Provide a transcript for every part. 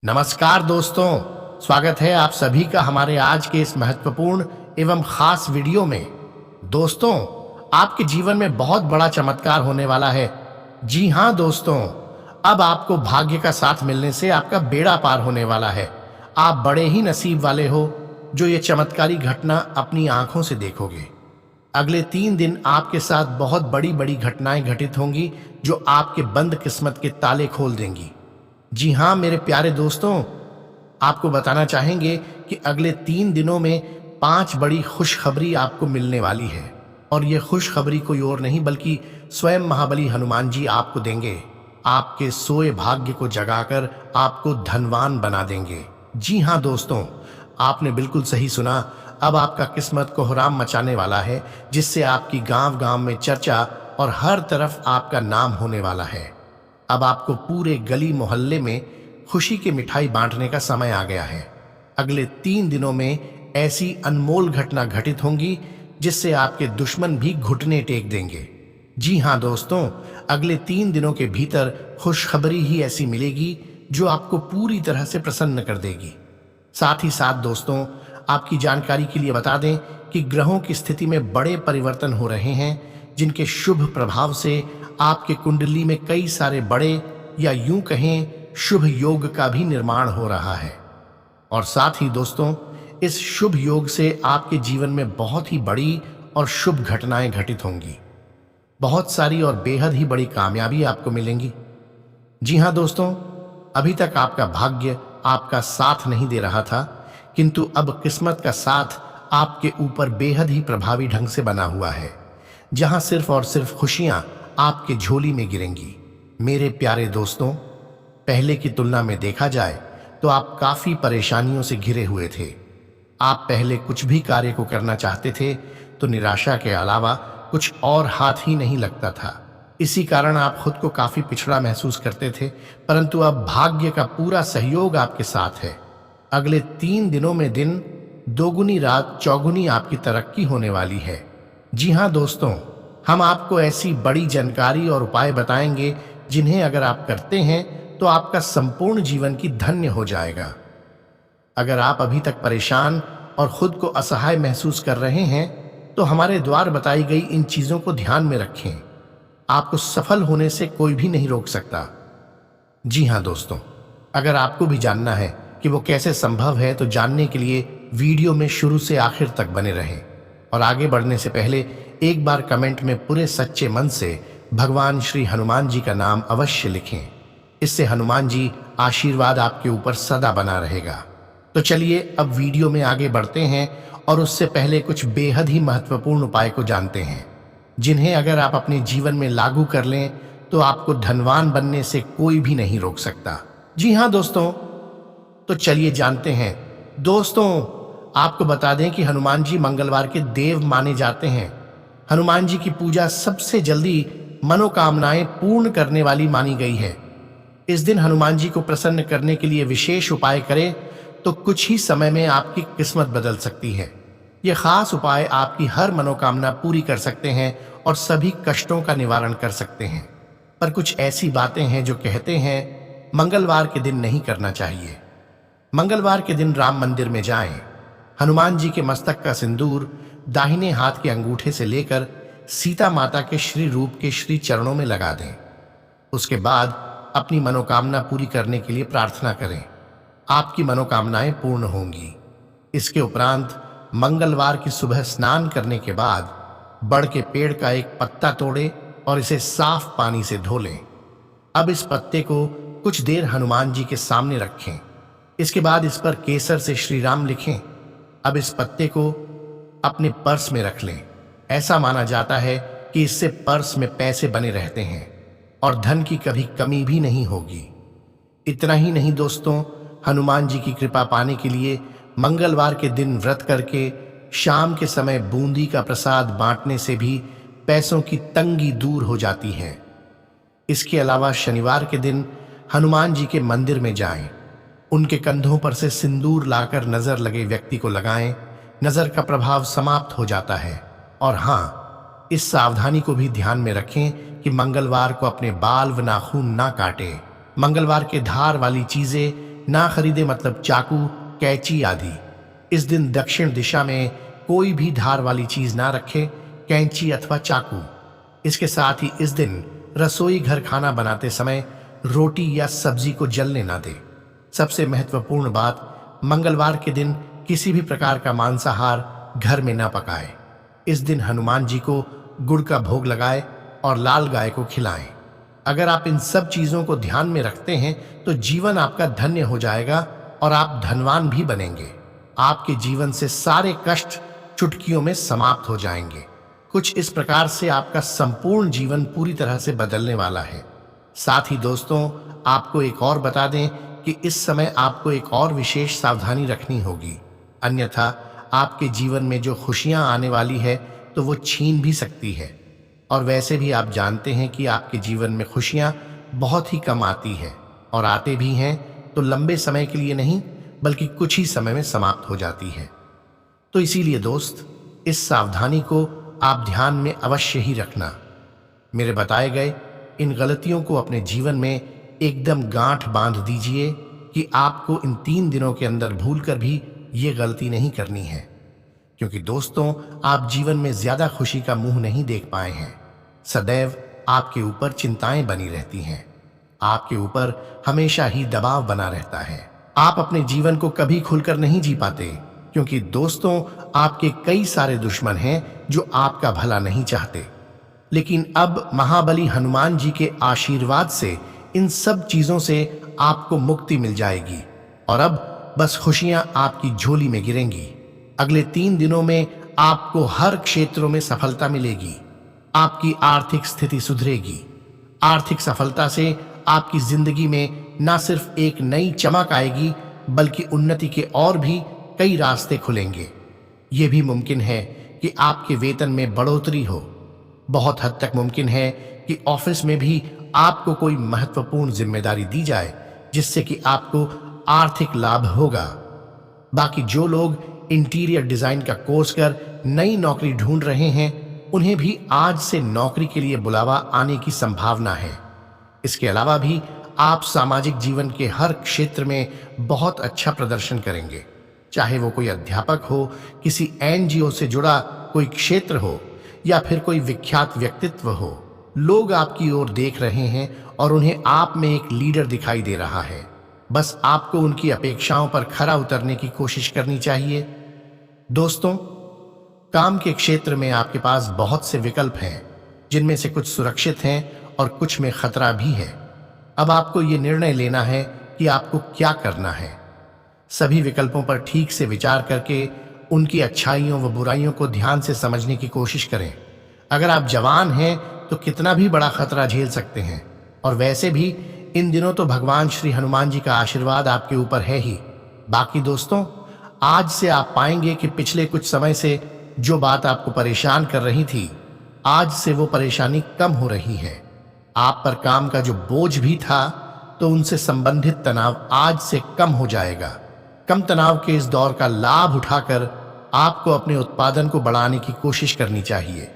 नमस्कार दोस्तों, स्वागत है आप सभी का हमारे आज के इस महत्वपूर्ण एवं खास वीडियो में। दोस्तों, आपके जीवन में बहुत बड़ा चमत्कार होने वाला है। जी हाँ दोस्तों, अब आपको भाग्य का साथ मिलने से आपका बेड़ा पार होने वाला है। आप बड़े ही नसीब वाले हो जो ये चमत्कारी घटना अपनी आंखों से देखोगे। अगले 3 दिन आपके साथ बहुत बड़ी बड़ी घटनाएं घटित होंगी जो आपके बंद किस्मत के ताले खोल देंगी। जी हाँ मेरे प्यारे दोस्तों, आपको बताना चाहेंगे कि अगले 3 दिनों में 5 बड़ी खुशखबरी आपको मिलने वाली है। और ये खुशखबरी कोई और नहीं बल्कि स्वयं महाबली हनुमान जी आपको देंगे। आपके सोए भाग्य को जगाकर आपको धनवान बना देंगे। जी हाँ दोस्तों, आपने बिल्कुल सही सुना। अब आपका किस्मत कोहराम मचाने वाला है, जिससे आपकी गांव गांव में चर्चा और हर तरफ आपका नाम होने वाला है। अब आपको पूरे गली मोहल्ले में खुशी की मिठाई बांटने का समय आ गया है। अगले 3 दिनों में ऐसी अनमोल घटना घटित होंगी जिससे आपके दुश्मन भी घुटने टेक देंगे। जी हाँ दोस्तों, अगले 3 दिनों के भीतर खुशखबरी ही ऐसी मिलेगी जो आपको पूरी तरह से प्रसन्न कर देगी। साथ ही साथ दोस्तों, आपकी जानकारी के लिए बता दें कि ग्रहों की स्थिति में बड़े परिवर्तन हो रहे हैं, जिनके शुभ प्रभाव से आपके कुंडली में कई सारे बड़े या यूं कहें शुभ योग का भी निर्माण हो रहा है। और साथ ही दोस्तों, इस शुभ योग से आपके जीवन में बहुत ही बड़ी और शुभ घटनाएं घटित होंगी। बहुत सारी और बेहद ही बड़ी कामयाबी आपको मिलेंगी। जी हाँ दोस्तों, अभी तक आपका भाग्य आपका साथ नहीं दे रहा था, किंतु अब किस्मत का साथ आपके ऊपर बेहद ही प्रभावी ढंग से बना हुआ है, जहां सिर्फ और सिर्फ खुशियां आपके झोली में गिरेंगी। मेरे प्यारे दोस्तों, पहले की तुलना में देखा जाए तो आप काफी परेशानियों से घिरे हुए थे। आप पहले कुछ भी कार्य को करना चाहते थे तो निराशा के अलावा कुछ और हाथ ही नहीं लगता था। इसी कारण आप खुद को काफी पिछड़ा महसूस करते थे, परंतु अब भाग्य का पूरा सहयोग आपके साथ है। अगले 3 दिनों में दिन दोगुनी रात चौगुनी आपकी तरक्की होने वाली है। जी हाँ दोस्तों, हम आपको ऐसी बड़ी जानकारी और उपाय बताएंगे जिन्हें अगर आप करते हैं तो आपका संपूर्ण जीवन की धन्य हो जाएगा। अगर आप अभी तक परेशान और खुद को असहाय महसूस कर रहे हैं तो हमारे द्वार बताई गई इन चीजों को ध्यान में रखें। आपको सफल होने से कोई भी नहीं रोक सकता। जी हाँ दोस्तों, अगर आपको भी जानना है कि वो कैसे संभव है तो जानने के लिए वीडियो में शुरू से आखिर तक बने रहें। और आगे बढ़ने से पहले एक बार कमेंट में पूरे सच्चे मन से भगवान श्री हनुमान जी का नाम अवश्य लिखें। इससे हनुमान जी आशीर्वाद आपके ऊपर सदा बना रहेगा। तो चलिए अब वीडियो में आगे बढ़ते हैं और उससे पहले कुछ बेहद ही महत्वपूर्ण उपाय को जानते हैं, जिन्हें अगर आप अपने जीवन में लागू कर लें तो आपको धनवान बनने से कोई भी नहीं रोक सकता। जी हाँ दोस्तों, तो चलिए जानते हैं। दोस्तों, आपको बता दें कि हनुमान जी मंगलवार के देव माने जाते हैं। हनुमान जी की पूजा सबसे जल्दी मनोकामनाएं पूर्ण करने वाली मानी गई है। इस दिन हनुमान जी को प्रसन्न करने के लिए विशेष उपाय करें तो कुछ ही समय में आपकी किस्मत बदल सकती है। ये खास उपाय आपकी हर मनोकामना पूरी कर सकते हैं और सभी कष्टों का निवारण कर सकते हैं। पर कुछ ऐसी बातें हैं जो कहते हैं मंगलवार के दिन नहीं करना चाहिए। मंगलवार के दिन राम मंदिर में जाएं, हनुमान जी के मस्तक का सिंदूर दाहिने हाथ के अंगूठे से लेकर सीता माता के श्री रूप के श्री चरणों में लगा दें। उसके बाद अपनी मनोकामना पूरी करने के लिए प्रार्थना करें। आपकी मनोकामनाएं पूर्ण होंगी। इसके उपरांत मंगलवार की सुबह स्नान करने के बाद बड़ के पेड़ का एक पत्ता तोड़े और इसे साफ पानी से धो लें। अब इस पत्ते को कुछ देर हनुमान जी के सामने रखें। इसके बाद इस पर केसर से श्री राम लिखें। अब इस पत्ते को अपने पर्स में रख लें। ऐसा माना जाता है कि इससे पर्स में पैसे बने रहते हैं और धन की कभी कमी भी नहीं होगी। इतना ही नहीं दोस्तों, हनुमान जी की कृपा पाने के लिए मंगलवार के दिन व्रत करके शाम के समय बूंदी का प्रसाद बांटने से भी पैसों की तंगी दूर हो जाती है। इसके अलावा शनिवार के दिन हनुमान जी के मंदिर में जाएं। उनके कंधों पर से सिंदूर लाकर नजर लगे व्यक्ति को लगाएं। नजर का प्रभाव समाप्त हो जाता है। और हाँ, इस सावधानी को भी ध्यान में रखें कि मंगलवार को अपने बाल व नाखून ना काटें। मंगलवार के धार वाली चीजें ना खरीदे, मतलब चाकू, कैंची आदि। इस दिन दक्षिण दिशा में कोई भी धार वाली चीज ना रखे, कैंची अथवा चाकू। इसके साथ ही इस दिन रसोई घर खाना बनाते समय रोटी या सब्जी को जलने ना दे। सबसे महत्वपूर्ण बात, मंगलवार के दिन किसी भी प्रकार का मांसाहार घर में ना पकाए। इस दिन हनुमान जी को गुड़ का भोग लगाए और लाल गाय को खिलाएं। अगर आप इन सब चीजों को ध्यान में रखते हैं तो जीवन आपका धन्य हो जाएगा और आप धनवान भी बनेंगे। आपके जीवन से सारे कष्ट चुटकियों में समाप्त हो जाएंगे। कुछ इस प्रकार से आपका संपूर्ण जीवन पूरी तरह से बदलने वाला है। साथ ही दोस्तों, आपको एक और बता दें कि इस समय आपको एक और विशेष सावधानी रखनी होगी, अन्यथा आपके जीवन में जो खुशियां आने वाली है तो वो छीन भी सकती है। और वैसे भी आप जानते हैं कि आपके जीवन में खुशियां बहुत ही कम आती है, और आते भी हैं तो लंबे समय के लिए नहीं, बल्कि कुछ ही समय में समाप्त हो जाती है। तो इसीलिए दोस्त, इस सावधानी को आप ध्यान में अवश्य ही रखना। मेरे बताए गए इन गलतियों को अपने जीवन में एकदम गांठ बांध दीजिए कि आपको इन 3 दिनों के अंदर भूलकर भी ये गलती नहीं करनी है। क्योंकि दोस्तों, आप जीवन में ज्यादा खुशी का मुंह नहीं देख पाए हैं। सदैव आपके ऊपर चिंताएं बनी रहती हैं, आपके ऊपर हमेशा ही दबाव बना रहता है। आप अपने जीवन को कभी खुलकर नहीं जी पाते, क्योंकि दोस्तों, आपके कई सारे दुश्मन हैं जो आपका भला नहीं चाहते। लेकिन अब महाबली हनुमान जी के आशीर्वाद से इन सब चीजों से आपको मुक्ति मिल जाएगी और अब बस खुशियां आपकी झोली में गिरेंगी। अगले 3 दिनों में आपको हर क्षेत्रों में सफलता मिलेगी। आपकी आर्थिक स्थिति सुधरेगी। आर्थिक सफलता से आपकी जिंदगी में न सिर्फ एक नई चमक आएगी, बल्कि उन्नति के और भी कई रास्ते खुलेंगे। ये भी मुमकिन है कि आपके वेतन में बढ़ोतरी हो। बहुत हद तक मुमकिन है कि ऑफिस में भी आपको कोई महत्वपूर्ण जिम्मेदारी दी जाए, जिससे कि आपको आर्थिक लाभ होगा। बाकी जो लोग इंटीरियर डिजाइन का कोर्स कर नई नौकरी ढूंढ रहे हैं, उन्हें भी आज से नौकरी के लिए बुलावा आने की संभावना है। इसके अलावा भी आप सामाजिक जीवन के हर क्षेत्र में बहुत अच्छा प्रदर्शन करेंगे, चाहे वो कोई अध्यापक हो, किसी एनजीओ से जुड़ा कोई क्षेत्र हो, या फिर कोई विख्यात व्यक्तित्व हो। लोग आपकी ओर देख रहे हैं और उन्हें आप में एक लीडर दिखाई दे रहा है। बस आपको उनकी अपेक्षाओं पर खरा उतरने की कोशिश करनी चाहिए। दोस्तों, काम के क्षेत्र में आपके पास बहुत से विकल्प हैं, जिनमें से कुछ सुरक्षित हैं और कुछ में खतरा भी है। अब आपको ये निर्णय लेना है कि आपको क्या करना है। सभी विकल्पों पर ठीक से विचार करके उनकी अच्छाइयों व बुराइयों को ध्यान से समझने की कोशिश करें। अगर आप जवान हैं तो कितना भी बड़ा खतरा झेल सकते हैं, और वैसे भी इन दिनों तो भगवान श्री हनुमान जी का आशीर्वाद आपके ऊपर है ही। बाकी दोस्तों, आज से आप पाएंगे कि पिछले कुछ समय से जो बात आपको परेशान कर रही थी, आज से वो परेशानी कम हो रही है। आप पर काम का जो बोझ भी था, तो उनसे संबंधित तनाव आज से कम हो जाएगा। कम तनाव के इस दौर का लाभ उठाकर आपको अपने उत्पादन को बढ़ाने की कोशिश करनी चाहिए।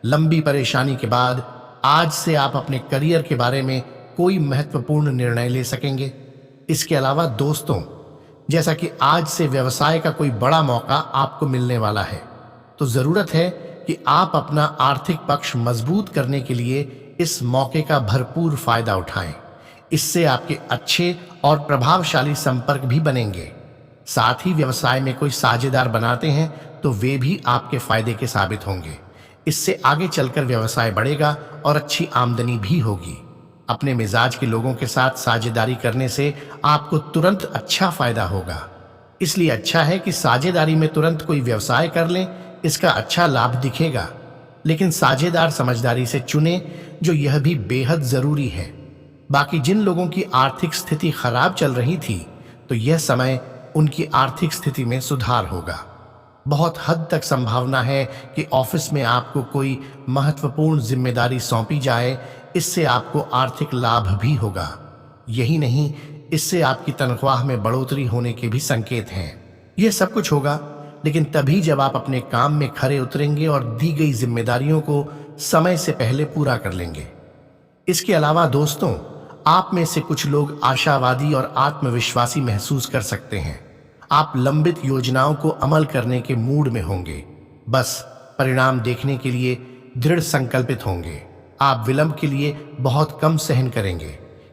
लंबी परेशानी के बाद आज से आप अपने करियर के बारे में कोई महत्वपूर्ण निर्णय ले सकेंगे। इसके अलावा दोस्तों, जैसा कि आज से व्यवसाय का कोई बड़ा मौका आपको मिलने वाला है, तो जरूरत है कि आप अपना आर्थिक पक्ष मजबूत करने के लिए इस मौके का भरपूर फायदा उठाएं। इससे आपके अच्छे और प्रभावशाली संपर्क भी बनेंगे। साथ ही व्यवसाय में कोई साझेदार बनाते हैं तो वे भी आपके फायदे के साबित होंगे। इससे आगे चलकर व्यवसाय बढ़ेगा और अच्छी आमदनी भी होगी। अपने मिजाज के लोगों के साथ साझेदारी करने से आपको तुरंत अच्छा फायदा होगा। इसलिए अच्छा है कि साझेदारी में तुरंत कोई व्यवसाय कर लें, इसका अच्छा लाभ दिखेगा। लेकिन साझेदार समझदारी से चुने, जो यह भी बेहद जरूरी है। बाकी जिन लोगों की आर्थिक स्थिति खराब चल रही थी, तो यह समय उनकी आर्थिक स्थिति में सुधार होगा। बहुत हद तक संभावना है कि ऑफिस में आपको कोई महत्वपूर्ण जिम्मेदारी सौंपी जाए। इससे आपको आर्थिक लाभ भी होगा। यही नहीं, इससे आपकी तनख्वाह में बढ़ोतरी होने के भी संकेत हैं। यह सब कुछ होगा, लेकिन तभी जब आप अपने काम में खरे उतरेंगे और दी गई जिम्मेदारियों को समय से पहले पूरा कर लेंगे। इसके अलावा दोस्तों, आप में से कुछ लोग आशावादी और आत्मविश्वासी महसूस कर सकते हैं। आप लंबित योजनाओं को अमल करने के मूड में होंगे, बस परिणाम देखने के लिए दृढ़ संकल्पित होंगे। आप विलंब के लिए बहुत कम सहन करेंगे,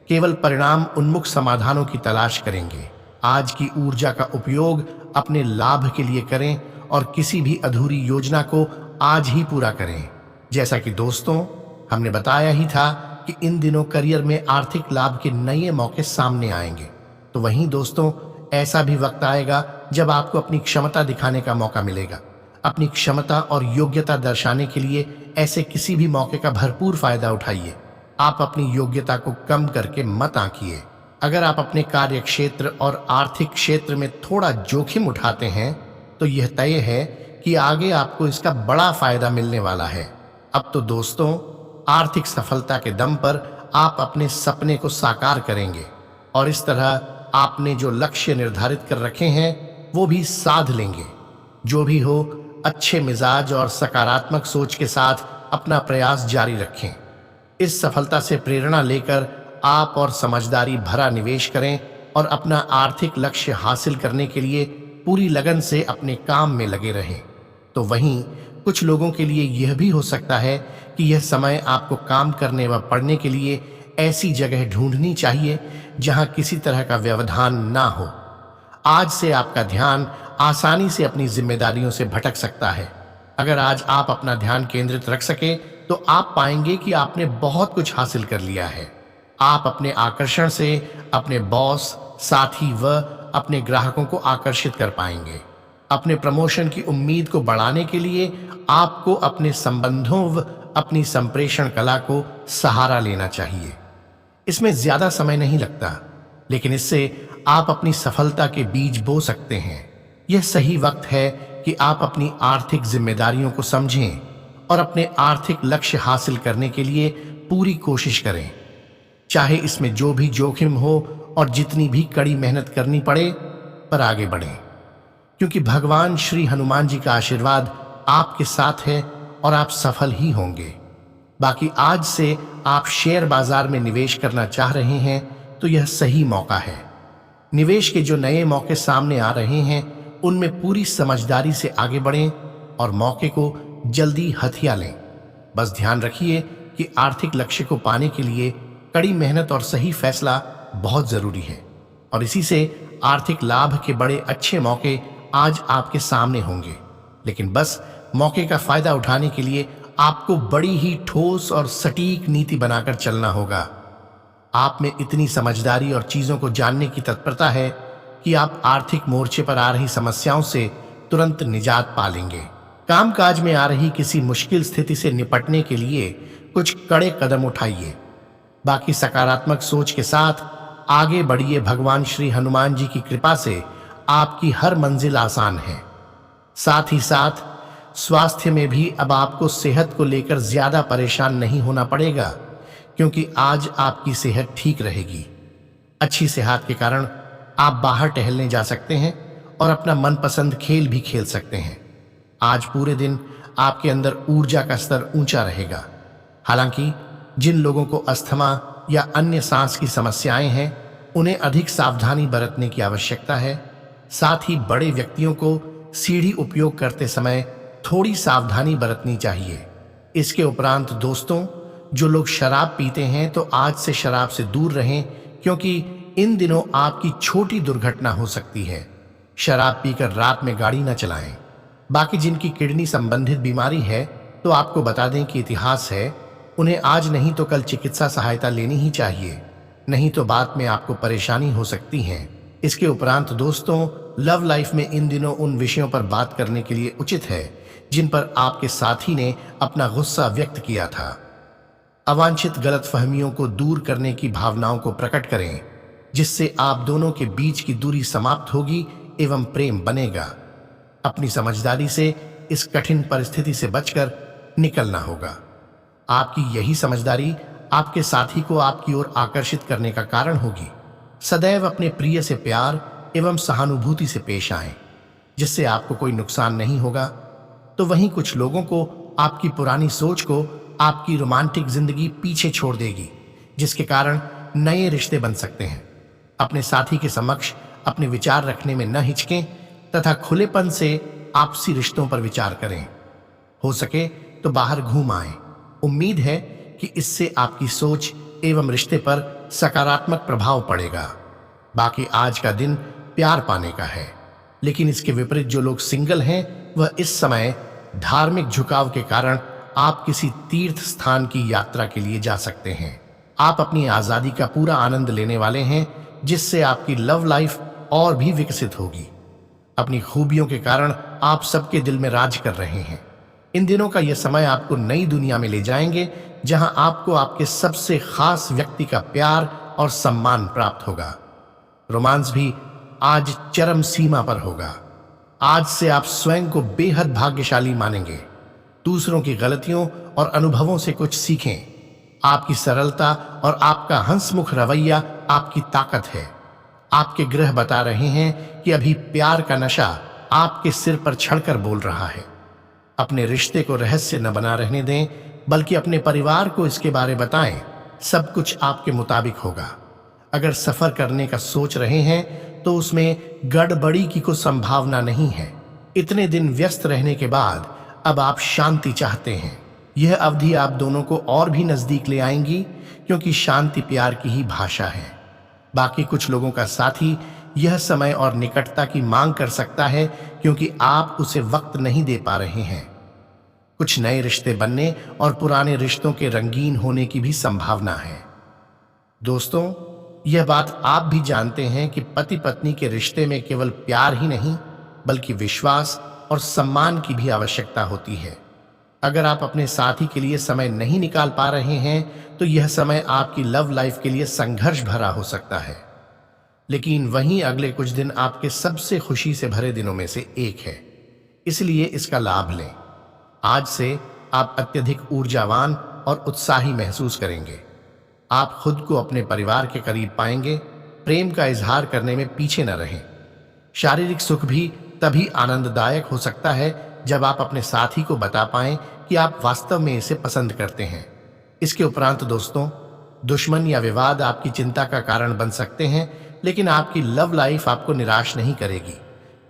केवल परिणाम उन्मुख समाधानों की तलाश करेंगे। आज की ऊर्जा का उपयोग अपने लाभ के लिए करें और किसी भी अधूरी योजना को आज ही पूरा करें। जैसा कि दोस्तों हमने बताया ही था कि इन दिनों करियर में आर्थिक लाभ के नए मौके सामने आएंगे, तो वहीं दोस्तों ऐसा भी वक्त आएगा जब आपको अपनी क्षमता दिखाने का मौका मिलेगा। अपनी क्षमता और योग्यता दर्शाने के लिए ऐसे किसी भी मौके का भरपूर फायदा उठाइए। आप अपनी योग्यता को कम करके मत आंकिए। अगर आप अपने कार्य क्षेत्र और आर्थिक क्षेत्र में थोड़ा जोखिम उठाते हैं तो यह तय है कि आगे आपको इसका बड़ा फायदा मिलने वाला है। अब तो दोस्तों आर्थिक सफलता के दम पर आप अपने सपने को साकार करेंगे और इस तरह आपने जो लक्ष्य निर्धारित कर रखे हैं वो भी साध लेंगे। जो भी हो, अच्छे मिजाज और सकारात्मक सोच के साथ अपना प्रयास जारी रखें। इस सफलता से प्रेरणा लेकर आप और समझदारी भरा निवेश करें और अपना आर्थिक लक्ष्य हासिल करने के लिए पूरी लगन से अपने काम में लगे रहें। तो वहीं कुछ लोगों के लिए यह भी हो सकता है कि यह समय आपको काम करने व पढ़ने के लिए ऐसी जगह ढूंढनी चाहिए जहां किसी तरह का व्यवधान ना हो। आज से आपका ध्यान आसानी से अपनी जिम्मेदारियों से भटक सकता है। अगर आज आप अपना ध्यान केंद्रित रख सके तो आप पाएंगे कि आपने बहुत कुछ हासिल कर लिया है। आप अपने आकर्षण से अपने बॉस, साथी व अपने ग्राहकों को आकर्षित कर पाएंगे। अपने प्रमोशन की उम्मीद को बढ़ाने के लिए आपको अपने संबंधों व अपनी संप्रेषण कला को सहारा लेना चाहिए। इसमें ज्यादा समय नहीं लगता, लेकिन इससे आप अपनी सफलता के बीज बो सकते हैं। यह सही वक्त है कि आप अपनी आर्थिक जिम्मेदारियों को समझें और अपने आर्थिक लक्ष्य हासिल करने के लिए पूरी कोशिश करें, चाहे इसमें जो भी जोखिम हो और जितनी भी कड़ी मेहनत करनी पड़े, पर आगे बढ़ें, क्योंकि भगवान श्री हनुमान जी का आशीर्वाद आपके साथ है और आप सफल ही होंगे। बाकी आज से आप शेयर बाजार में निवेश करना चाह रहे हैं तो यह सही मौका है। निवेश के जो नए मौके सामने आ रहे हैं उनमें पूरी समझदारी से आगे बढ़ें और मौके को जल्दी हथिया लें। बस ध्यान रखिए कि आर्थिक लक्ष्य को पाने के लिए कड़ी मेहनत और सही फैसला बहुत जरूरी है और इसी से आर्थिक लाभ के बड़े अच्छे मौके आज आपके सामने होंगे। लेकिन बस मौके का फायदा उठाने के लिए आपको बड़ी ही ठोस और सटीक नीति बनाकर चलना होगा। आप में इतनी समझदारी और चीजों को जानने की तत्परता है कि आप आर्थिक मोर्चे पर आ रही समस्याओं से तुरंत निजात पा लेंगे। कामकाज में आ रही किसी मुश्किल स्थिति से निपटने के लिए कुछ कड़े कदम उठाइए। बाकी सकारात्मक सोच के साथ आगे बढ़िए। भगवान श्री हनुमान जी की कृपा से आपकी हर मंजिल आसान है। साथ ही साथ स्वास्थ्य में भी अब आपको सेहत को लेकर ज्यादा परेशान नहीं होना पड़ेगा, क्योंकि आज आपकी सेहत ठीक रहेगी। अच्छी सेहत के कारण आप बाहर टहलने जा सकते हैं और अपना मनपसंद खेल भी खेल सकते हैं। आज पूरे दिन आपके अंदर ऊर्जा का स्तर ऊंचा रहेगा। हालांकि जिन लोगों को अस्थमा या अन्य सांस की समस्याएं हैं उन्हें अधिक सावधानी बरतने की आवश्यकता है। साथ ही बड़े व्यक्तियों को सीढ़ी उपयोग करते समय थोड़ी सावधानी बरतनी चाहिए। इसके उपरांत दोस्तों, जो लोग शराब पीते हैं तो आज से शराब से दूर रहें, क्योंकि इन दिनों आपकी छोटी दुर्घटना हो सकती है। शराब पीकर रात में गाड़ी न चलाएं। बाकी जिनकी किडनी संबंधित बीमारी है तो आपको बता दें कि इतिहास है, उन्हें आज नहीं तो कल चिकित्सा सहायता लेनी ही चाहिए, नहीं तो बाद में आपको परेशानी हो सकती है। इसके उपरांत दोस्तों, लव लाइफ में इन दिनों उन विषयों पर बात करने के लिए उचित है जिन पर आपके साथी ने अपना गुस्सा व्यक्त किया था। अवांछित गलतफहमियों को दूर करने की भावनाओं को प्रकट करें, जिससे आप दोनों के बीच की दूरी समाप्त होगी एवं प्रेम बनेगा। अपनी समझदारी से इस कठिन परिस्थिति से बचकर निकलना होगा। आपकी यही समझदारी आपके साथी को आपकी ओर आकर्षित करने का कारण होगी। सदैव अपने प्रिय से प्यार एवं सहानुभूति से पेश आएं, जिससे आपको कोई नुकसान नहीं होगा। तो वहीं कुछ लोगों को आपकी पुरानी सोच को आपकी रोमांटिक जिंदगी पीछे छोड़ देगी, जिसके कारण नए रिश्ते बन सकते हैं। अपने साथी के समक्ष अपने विचार रखने में न हिचकें तथा खुलेपन से आपसी रिश्तों पर विचार करें। हो सके तो बाहर घूम आएं। उम्मीद है कि इससे आपकी सोच एवं रिश्ते पर सकारात्मक प्रभाव पड़ेगा। बाकी आज का दिन प्यार पाने का है, लेकिन इसके विपरीत जो लोग सिंगल हैं वह इस समय धार्मिक झुकाव के कारण आप किसी तीर्थ स्थान की यात्रा के लिए जा सकते हैं। आप अपनी आजादी का पूरा आनंद लेने वाले हैं, जिससे आपकी लव लाइफ और भी विकसित होगी। अपनी खूबियों के कारण आप सबके दिल में राज कर रहे हैं। इन दिनों का यह समय आपको नई दुनिया में ले जाएंगे, जहां आपको आपके सबसे खास व्यक्ति का प्यार और सम्मान प्राप्त होगा। रोमांस भी आज चरम सीमा पर होगा। आज से आप स्वयं को बेहद भाग्यशाली मानेंगे। दूसरों की गलतियों और अनुभवों से कुछ सीखें। आपकी सरलता और आपका हंसमुख रवैया आपकी ताकत है। आपके ग्रह बता रहे हैं कि अभी प्यार का नशा आपके सिर पर छड़कर बोल रहा है। अपने रिश्ते को रहस्य न बना रहने दें, बल्कि अपने परिवार को इसके बारे बताएं। सब कुछ आपके मुताबिक होगा। अगर सफर करने का सोच रहे हैं तो उसमें गड़बड़ी की कोई संभावना नहीं है। इतने दिन व्यस्त रहने के बाद अब आप शांति चाहते हैं। यह अवधि आप दोनों को और भी नजदीक ले आएंगी, क्योंकि शांति प्यार की ही भाषा है। बाकी कुछ लोगों का साथी यह समय और निकटता की मांग कर सकता है, क्योंकि आप उसे वक्त नहीं दे पा रहे हैं। कुछ नए रिश्ते बनने और पुराने रिश्तों के रंगीन होने की भी संभावना है। दोस्तों, यह बात आप भी जानते हैं कि पति पत्नी के रिश्ते में केवल प्यार ही नहीं, बल्कि विश्वास और सम्मान की भी आवश्यकता होती है। अगर आप अपने साथी के लिए समय नहीं निकाल पा रहे हैं तो यह समय आपकी लव लाइफ के लिए संघर्ष भरा हो सकता है। लेकिन वहीं अगले कुछ दिन आपके सबसे खुशी से भरे दिनों में से एक है, इसलिए इसका लाभ लें। आज से आप अत्यधिक ऊर्जावान और उत्साही महसूस करेंगे। आप खुद को अपने परिवार के करीब पाएंगे। प्रेम का इजहार करने में पीछे न रहें। शारीरिक सुख भी तभी आनंददायक हो सकता है जब आप अपने साथी को बता पाएं कि आप वास्तव में इसे पसंद करते हैं। इसके उपरांत दोस्तों, दुश्मन या विवाद आपकी चिंता का कारण बन सकते हैं, लेकिन आपकी लव लाइफ आपको निराश नहीं करेगी।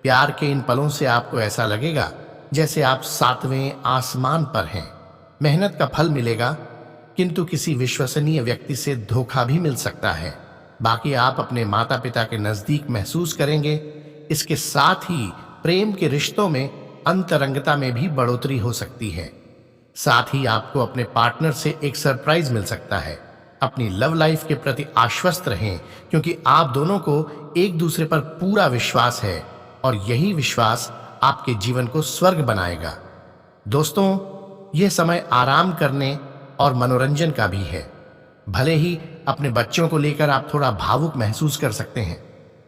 प्यार के इन पलों से आपको ऐसा लगेगा जैसे आप 7वें आसमान पर हैं। मेहनत का फल मिलेगा, किंतु किसी विश्वसनीय व्यक्ति से धोखा भी मिल सकता है। बाकी आप अपने माता पिता के नजदीक महसूस करेंगे। इसके साथ ही प्रेम के रिश्तों में अंतरंगता में भी बढ़ोतरी हो सकती है। साथ ही आपको अपने पार्टनर से एक सरप्राइज मिल सकता है। अपनी लव लाइफ के प्रति आश्वस्त रहें, क्योंकि आप दोनों को एक दूसरे पर पूरा विश्वास है और यही विश्वास आपके जीवन को स्वर्ग बनाएगा। दोस्तों, यह समय आराम करने और मनोरंजन का भी है। भले ही अपने बच्चों को लेकर आप थोड़ा भावुक महसूस कर सकते हैं,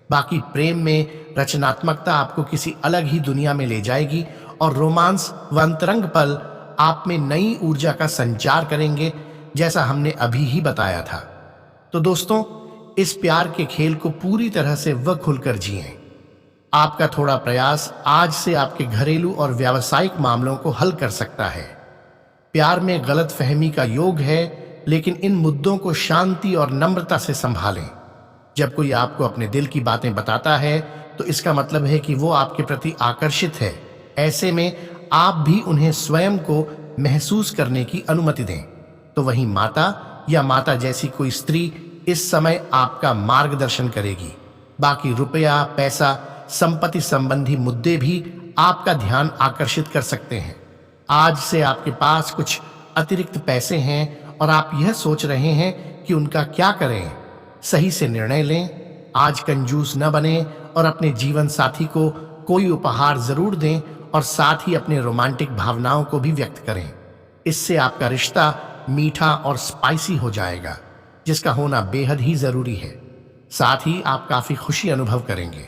बाकी प्रेम में रचनात्मकता आपको किसी अलग ही दुनिया में ले जाएगी और रोमांस व अंतरंग पल आप में नई ऊर्जा का संचार करेंगे, जैसा हमने अभी ही बताया था। तो दोस्तों, इस प्यार के खेल को पूरी तरह से व खुलकर जिएं। आपका थोड़ा प्रयास आज से आपके घरेलू और व्यावसायिक मामलों को हल कर सकता है। प्यार में गलतफहमी का योग है, लेकिन इन मुद्दों को शांति और नम्रता से संभालें। जब कोई आपको अपने दिल की बातें बताता है तो इसका मतलब है कि वो आपके प्रति आकर्षित है। ऐसे में आप भी उन्हें स्वयं को महसूस करने की अनुमति दें। तो वहीं माता या माता जैसी कोई स्त्री इस समय आपका मार्गदर्शन करेगी। बाकी रुपया, पैसा, संपत्ति संबंधी मुद्दे भी आपका ध्यान आकर्षित कर सकते हैं। आज से आपके पास कुछ अतिरिक्त पैसे हैं और आप यह सोच रहे हैं कि उनका क्या करें। सही से निर्णय लें। आज कंजूस न बने और अपने जीवन साथी को कोई उपहार जरूर दें और साथ ही अपने रोमांटिक भावनाओं को भी व्यक्त करें। इससे आपका रिश्ता मीठा और स्पाइसी हो जाएगा, जिसका होना बेहद ही जरूरी है। साथ ही आप काफी खुशी अनुभव करेंगे।